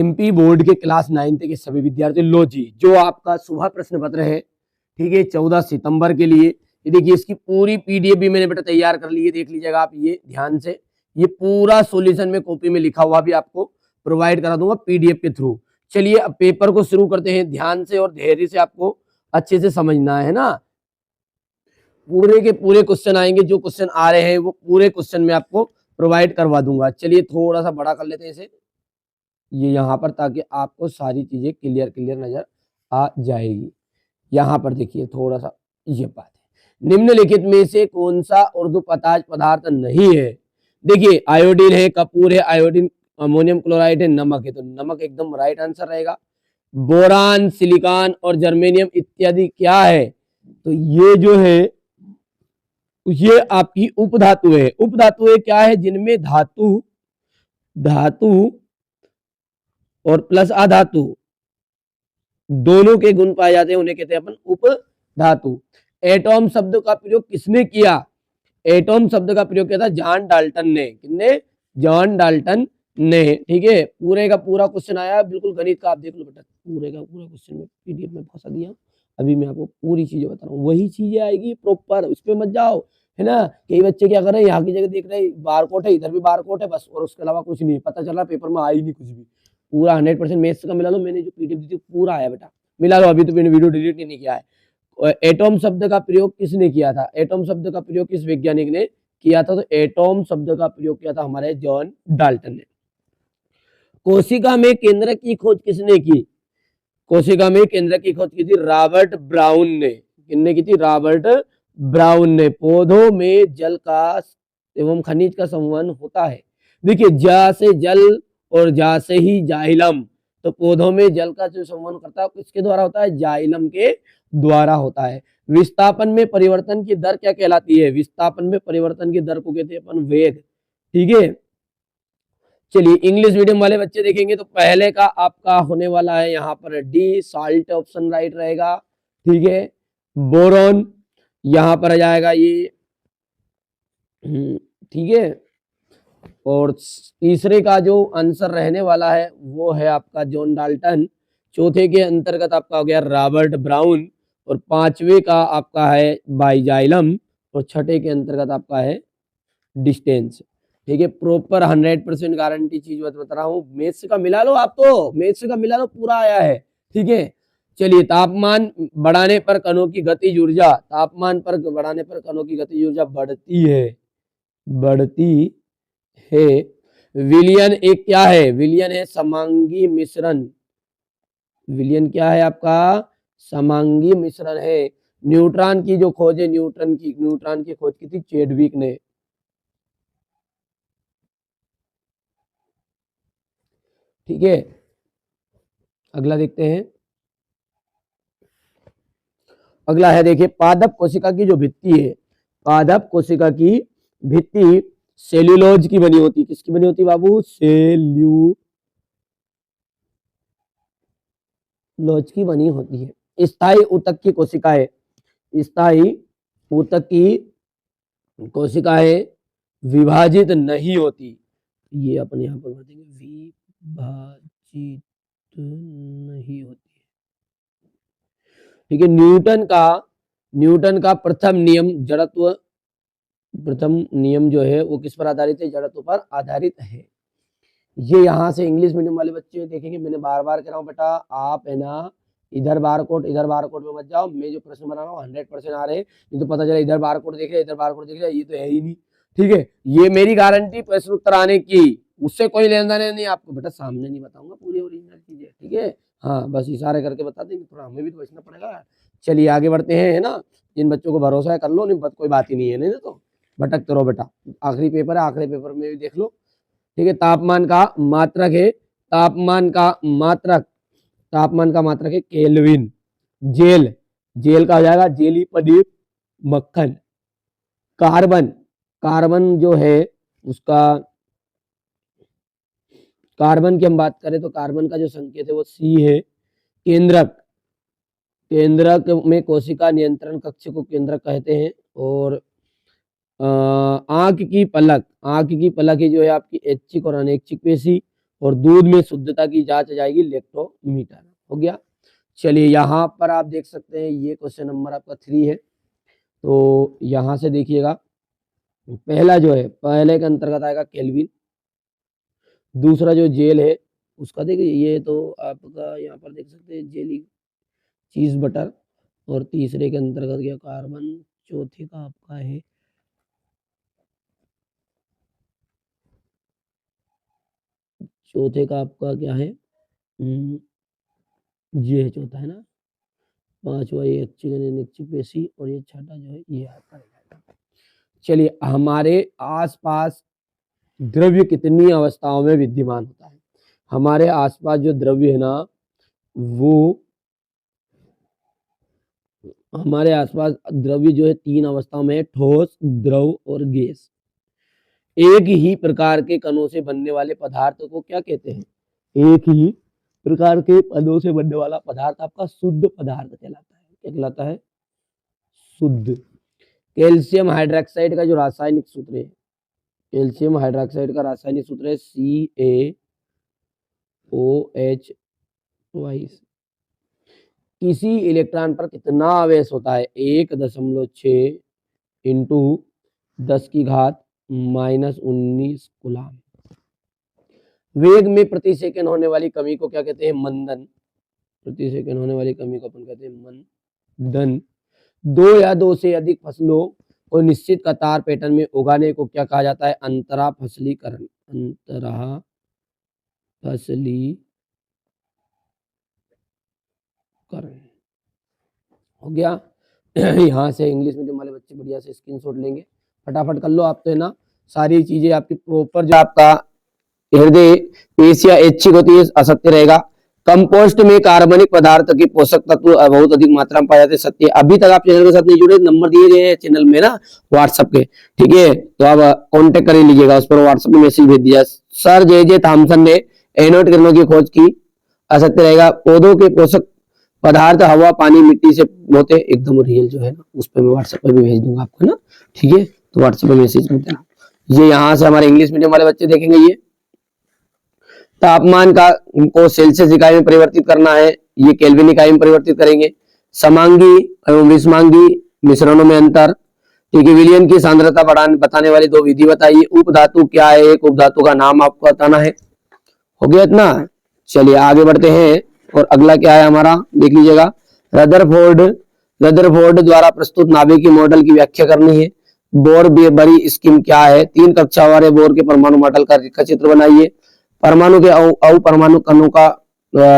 MP board के class 9th के सभी विद्यार्थी लो जी, जो आपका सुबह प्रश्न पत्र है, ठीक है, 14 सितंबर के लिए, ये देखिए इसकी पूरी पीडीएफ भी मैंने बेटा तैयार कर ली है, देख लीजिएगा आप ये ध्यान से। ये पूरा सॉल्यूशन में कॉपी में लिखा हुआ भी आपको प्रोवाइड करा दूंगा पीडीएफ के थ्रू। चलिए अब पेपर को शुरू करते हैं, ध्यान से और धैर्य से आपको अच्छे से समझना है ना। पूरे के पूरे क्वेश्चन आएंगे, जो क्वेश्चन आ रहे हैं वो पूरे क्वेश्चन में आपको प्रोवाइड करवा दूंगा। चलिए थोड़ा सा बड़ा कर लेते हैं इसे, ये यहाँ पर, ताकि आपको सारी चीजें क्लियर नजर आ जाएगी। यहाँ पर देखिए थोड़ा सा ये बात है, निम्नलिखित में से कौन सा ऊर्ध्वपताज पदार्थ नहीं है। देखिए आयोडीन है, कपूर है, आयोडीन, अमोनियम क्लोराइड है, नमक है, तो नमक एकदम राइट आंसर रहेगा। बोरान, सिलिकॉन और जर्मेनियम इत्यादि क्या है, तो ये जो है ये आपकी उपधातु है। उपधातु क्या है, जिनमें धातु और प्लस अधातु दोनों के गुण पाए जाते हैं, उन्हें कहते हैं अपन उपधातु। एटॉम शब्द का प्रयोग किसने किया, एटॉम शब्द का प्रयोग किया था जॉन डाल्टन ने। किसने, जॉन डाल्टन ने। ठीक है, पूरे का पूरा क्वेश्चन आया बिल्कुल गणित का, आप देख लो बेटा, पूरे का पूरा क्वेश्चन में पीडीएफ में फंसा दिया। अभी मैं आपको पूरी चीजें बता रहा हूँ, वही चीजें आएगी प्रॉपर, उस पर मत जाओ, है ना। कई बच्चे क्या कर रहे हैं, यहाँ की जगह देख रहे हैं बारकोड है, इधर भी बारकोड है बस, और उसके अलावा कुछ नहीं पता चल रहा, पेपर में आई नहीं कुछ भी। पूरा 100% मैथ्स का मिला लो, मैंने जो पीडीएफ दी थी पूरा आया बेटा, मिला लो। अभी तो मैंने वीडियो डिलीट नहीं किया है। एटॉम शब्द का प्रयोग किसने किया था, एटॉम शब्द का प्रयोग किस वैज्ञानिक ने किया था, तो एटॉम शब्द का प्रयोग किया था हमारे जॉन डाल्टन ने। कोशिका में केंद्रक की खोज किसने की, कोशिका में केंद्रक की खोज की थी रॉबर्ट ब्राउन ने। किसने की थी, रॉबर्ट ब्राउन ने। पौधों में जल का एवं खनिज का संवहन होता है। देखिए जा से जल और जा से ही जाइलम, तो पौधों में जल का जो संवहन करता है किसके द्वारा होता है, जाइलम के द्वारा होता है। विस्थापन में परिवर्तन की दर क्या कहलाती है, विस्थापन में परिवर्तन की दर को कहते हैं अपन वेग। ठीक है, चलिए इंग्लिश मीडियम वाले बच्चे देखेंगे तो पहले का आपका होने वाला है यहाँ पर डी, साल्ट ऑप्शन राइट रहेगा। ठीक है, बोरॉन यहाँ पर आ जाएगा ये, ठीक है। और तीसरे का जो आंसर रहने वाला है वो है आपका जॉन डाल्टन। चौथे के अंतर्गत आपका हो गया रॉबर्ट ब्राउन, और पांचवे का आपका है बाइजाइलम, और छठे के अंतर्गत आपका है डिस्टेंस। ठीक है, प्रॉपर 100% गारंटी चीज बता रहा हूँ। मैथ्स का मिला लो, आप तो मैथ्स का मिला लो, पूरा आया है। ठीक है, चलिए तापमान बढ़ाने पर कणों की गतिज ऊर्जा, तापमान पर बढ़ाने पर कणों की गतिज ऊर्जा बढ़ती है। विलयन एक क्या है, विलयन है समांगी मिश्रण। विलयन क्या है आपका, समांगी मिश्रण है। न्यूट्रॉन की जो खोज है, न्यूट्रॉन की खोज की थी चैडविक ने। ठीक है, अगला देखते हैं। अगला है देखिए पादप कोशिका की जो भित्ति है, पादप कोशिका की भित्ति सेल्यूलोज की बनी होती है। किसकी बनी होती है बाबू, सेल्यूलोज की बनी होती है। स्थायी ऊतक की कोशिकाएं, स्थायी ऊतक की कोशिकाएं विभाजित नहीं होती। ये अपन यहाँ पर बताएंगे, विभाजित नहीं होती। ठीक है, न्यूटन का प्रथम नियम जो है वो किस पर आधारित है, जड़त्व पर आधारित है। ये यहाँ से इंग्लिश मीडियम वाले बच्चे देखेंगे, मैंने बार बार कह रहा हूँ बेटा, आप है ना इधर बारकोड में मत जाओ। मैं जो प्रश्न बना रहा हूँ 100% आ रहे हैं, नहीं तो पता चला इधर बारकोड देख रहे, इधर बारकोड देख रहे, ये तो है ही नहीं। ठीक है, ये मेरी गारंटी प्रश्न उत्तर आने की, उससे कोई लेना देना नहीं आपको बेटा, सामने नहीं बताऊंगा पूरी ओरिजिनल चीजें। ठीक है, हाँ बस इशारे करके बता देंगे, थोड़ा हमें भी तो बचना पड़ेगा। चलिए आगे बढ़ते हैं, है ना। जिन बच्चों को भरोसा है कर लो, नहीं कोई बात ही नहीं है, नहीं तो भटकते रहो बेटा। आखिरी पेपर है, आखिरी पेपर में भी देख लो। ठीक है, तापमान का मात्रक है, तापमान का मात्रक है केल्विन। जेल का हो जाएगा जेली पनीर मक्खन। कार्बन जो है उसका, कार्बन की हम बात करें तो कार्बन का जो संकेत है वो सी है। केंद्रक में कोशिका नियंत्रण कक्ष को केंद्रक कहते हैं। और आंख की पलक ही जो है आपकी ऐच्छिक और अनैच्छिक पेशी, और दूध में शुद्धता की जांच जाएगी लैक्टोमीटर। हो गया। चलिए यहाँ पर आप देख सकते हैं ये क्वेश्चन नंबर आपका 3 है। तो यहाँ से देखिएगा, पहला जो है पहले के अंतर्गत आएगा केल्विन, दूसरा जो जेल है उसका देखिए ये तो आपका यहाँ पर देख सकते हैं जेली चीज बटर, और तीसरे के अंतर्गत गया कार्बन, चौथे का आपका है क्या है, ये है चौथा है ना, पांचवा ये अच्छी पेशी, और ये छठा जो है ये आपका रहेगा। चलिए हमारे आसपास द्रव्य कितनी अवस्थाओं में विद्यमान होता है? हमारे आसपास जो द्रव्य है ना, वो हमारे आसपास द्रव्य जो है 3 अवस्थाओं में है, ठोस, द्रव और गैस। एक ही प्रकार के कणों से बनने वाले पदार्थ को क्या कहते हैं? एक ही प्रकार के कणों से बनने वाला पदार्थ आपका शुद्ध पदार्थ कहलाता है। क्या कहलाता है? शुद्ध। कैल्शियम हाइड्रोक्साइड का जो रासायनिक सूत्र है, कैल्शियम हाइड्रोक्साइड का रासायनिक सूत्र है CaOH ट्वाइस। किसी इलेक्ट्रॉन पर कितना आवेश होता है? 1.6 इंटू 10 की घात -19 कूलम। वेग में प्रति सेकंड होने वाली कमी को क्या कहते हैं? मंदन। प्रति सेकंड होने वाली कमी को अपन कहते हैं मंदन। 2 या 2 से अधिक फसलों को निश्चित कतार पैटर्न में उगाने को क्या कहा जाता है? अंतरा फसलीकरण। अंतरा फसलीकरण। हो गया। यहाँ से इंग्लिश मीडियम वाले बच्चे बढ़िया से स्क्रीनशॉट लेंगे, फटाफट कर लो। आप तो है ना सारी चीजें आपकी प्रॉपर, जो आपका हृदय पेशियां ऐच्छिक होती है, असत्य रहेगा। कंपोस्ट में कार्बनिक पदार्थ के पोषक तत्व बहुत अधिक मात्रा में पाए जाते हैं, सत्य। अभी तक आप चैनल के साथ नहीं जुड़े, नंबर दिए गए हैं चैनल में ना व्हाट्सएप के, ठीक है, तो आप कांटेक्ट कर लीजिएगा, उस पर व्हाट्सएप में मैसेज भेज दिया। सर जे थॉमसन ने एनोड किरणों की खोज की, असत्य रहेगा। पौधों के पोषक पदार्थ हवा, पानी, मिट्टी से होते, एकदम रियल जो है ना, उस पर मैं व्हाट्सएप पर भी भेज दूंगा आपको ना, ठीक है, तो व्हाट्सएप पर मैसेज कर देना। ये यहाँ से हमारे इंग्लिश मीडियम वाले बच्चे देखेंगे, ये तापमान का को सेल्सियस इकाई में परिवर्तित करना है, ये केल्विन इकाई में परिवर्तित करेंगे। समांगी एवं विषमांगी मिश्रणों में अंतर, ठीक है। विलयन की सांद्रता बताने वाली 2 विधि बताइए। उपधातु क्या है? एक उपधातु का नाम आपको बताना है। हो गया इतना। चलिए आगे बढ़ते हैं, और अगला क्या है हमारा, देख लीजिएगा। रदरफोर्ड द्वारा प्रस्तुत नाभिक की मॉडल की व्याख्या करनी है। बोर बरी स्कीम क्या है? 3 कक्षा वाले बोर के परमाणु मॉडल का रेखा चित्र बनाइए। परमाणु के अपरमाणु कणों का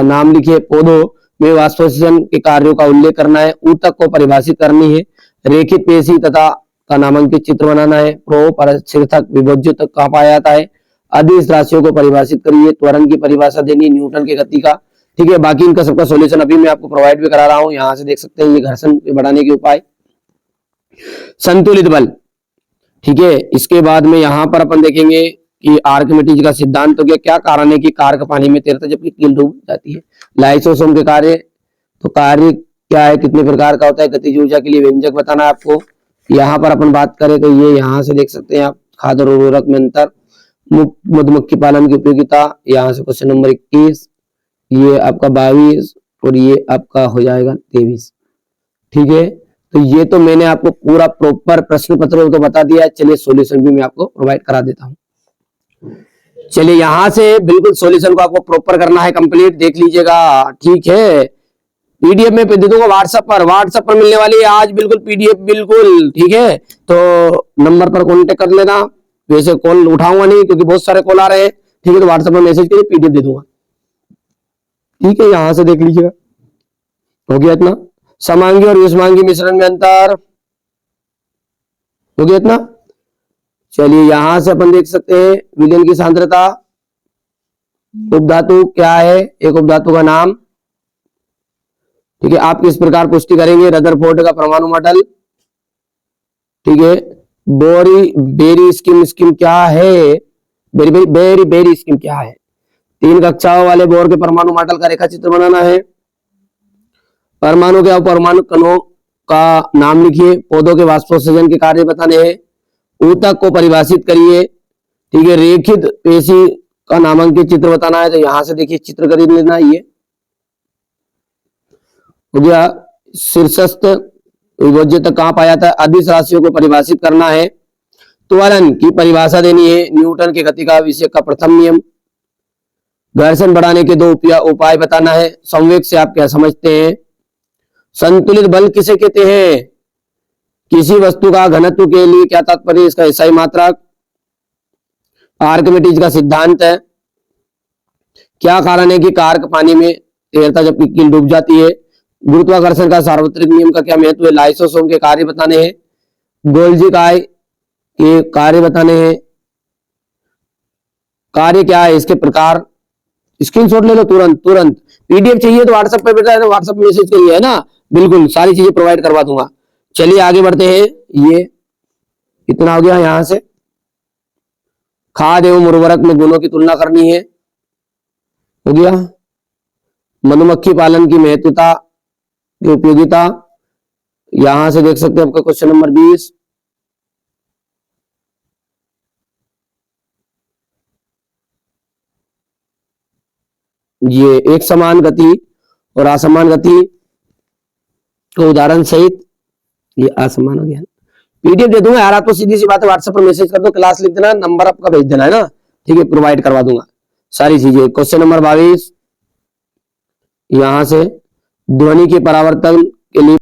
नाम लिखिए। पौधों में वाष्पोत्सर्जन के कार्यों का उल्लेख करना है। ऊतक को परिभाषित करनी है। रेखित पेशी तथा का नामांकित चित्र बनाना है। परशीर्षक विभज्य तक कहाँ पाया जाता है? अदिश राशियों को परिभाषित करिए। त्वरण की परिभाषा देनी, न्यूटन के गति का, ठीक है। बाकी इनका सबका सॉल्यूशन अभी मैं आपको प्रोवाइड भी करा रहा हूं। यहाँ से देख सकते हैं ये घर्षण बढ़ाने के उपाय। संतुलित बल, ठीक है। इसके बाद में यहाँ पर अपन देखेंगे कि आर्किमिडीज का सिद्धांत हो गया। क्या कारण है कि कार्क पानी में तैरता जबकि कील डूब जाती है? लाइसोसोम के कार्य, तो कार्य क्या है, कितने प्रकार का होता है? गतिज ऊर्जा के लिए व्यंजक बताना है आपको। यहाँ पर अपन बात करें तो ये यहाँ से देख सकते हैं आप, खाद्य और उर्वरक में अंतर, मधुमक्खी पालन की उपयोगिता, यहाँ से क्वेश्चन नंबर 21, ये आपका 22, और ये आपका हो जाएगा 23, ठीक है। तो ये तो मैंने आपको पूरा प्रॉपर प्रश्न पत्र तो बता दिया है। चलिए सॉल्यूशन भी मैं आपको प्रोवाइड करा देता हूँ। चलिए यहाँ से बिल्कुल सॉल्यूशन को आपको प्रॉपर करना है, कंप्लीट देख लीजिएगा, ठीक है। पीडीएफ में दे दूंगा व्हाट्सएप पर मिलने वाली है आज बिल्कुल पीडीएफ, बिल्कुल, ठीक है। तो नंबर पर कांटेक्ट कर लेना। वैसे कॉल उठाऊंगा नहीं क्योंकि बहुत सारे कॉल आ रहे हैं, ठीक है, तो व्हाट्सएप पर मैसेज करिए, पीडीएफ दे दूंगा, ठीक है। यहां से देख लीजिएगा, हो गया इतना। समांगी और विषमांगी मिश्रण में अंतर, हो गया इतना। चलिए यहां से अपन देख सकते हैं विलयन की सांद्रता, उपधातु क्या है, एक उपधातु का नाम, ठीक है। आप किस प्रकार पुष्टि करेंगे? रदरफोर्ड का परमाणु मॉडल, ठीक है। बेरी स्कीम क्या है? बेरी स्कीम क्या है? 3 कक्षाओं वाले बोर के परमाणु मॉडल का रेखा चित्र बनाना है। परमाणु के अपरमाणु कणों का नाम लिखिए। पौधों के वाष्पोत्सर्जन के कार्य बताने हैं। ऊतक को परिभाषित करिए, ठीक है। रेखित पेशी का नामांकित चित्र बताना है, तो यहां से देखिए चित्र खरीद लेना। ये हो गया। शीर्षस्थ विभज्य तक कहां पाया था? अदिश राशियों को परिभाषित करना है। त्वरण की परिभाषा देनी है। न्यूटन के गति का विषय का प्रथम नियम। घर्षण बढ़ाने के 2 उपाय बताना है। संवेग से आप क्या समझते हैं? संतुलित बल किसे कहते हैं? किसी वस्तु का घनत्व के लिए क्या तात्पर्य? इसका एसआई मात्रक। आर्किमिडीज का सिद्धांत है। क्या कारण है कि कारक पानी में तैरता जबकि कील डूब जाती है? गुरुत्वाकर्षण का सार्वत्रिक नियम का क्या महत्व है? लाइसोसोम के कार्य बताने हैं। गोल्जी काय के कार्य बताने हैं। कार्य क्या है, इसके प्रकार। स्क्रीनशॉट ले लो तुरंत तुरंत। पीडीएफ चाहिए तो व्हाट्सएप पे बेटा व्हाट्सएप मैसेज करिए, है ना, बिल्कुल सारी चीजें प्रोवाइड करवा दूंगा। चलिए आगे बढ़ते हैं। ये कितना हो गया? यहां से खाद एवं उर्वरक में गुणों की तुलना करनी है, हो गया। मधुमक्खी पालन की महत्वता की उपयोगिता, यहां से देख सकते हैं आपका क्वेश्चन नंबर 20। ये एक समान गति और असमान गति को उदाहरण सहित, ये असमान हो गया। पीडीएफ दे दूंगा यार आपको, सीधी सी बात है, व्हाट्सएप पर मैसेज कर दो, क्लास लिख देना, नंबर आपका भेज देना, है ना, ठीक है, प्रोवाइड करवा दूंगा सारी चीजें। क्वेश्चन नंबर 22, यहां से ध्वनि के परावर्तन के लिए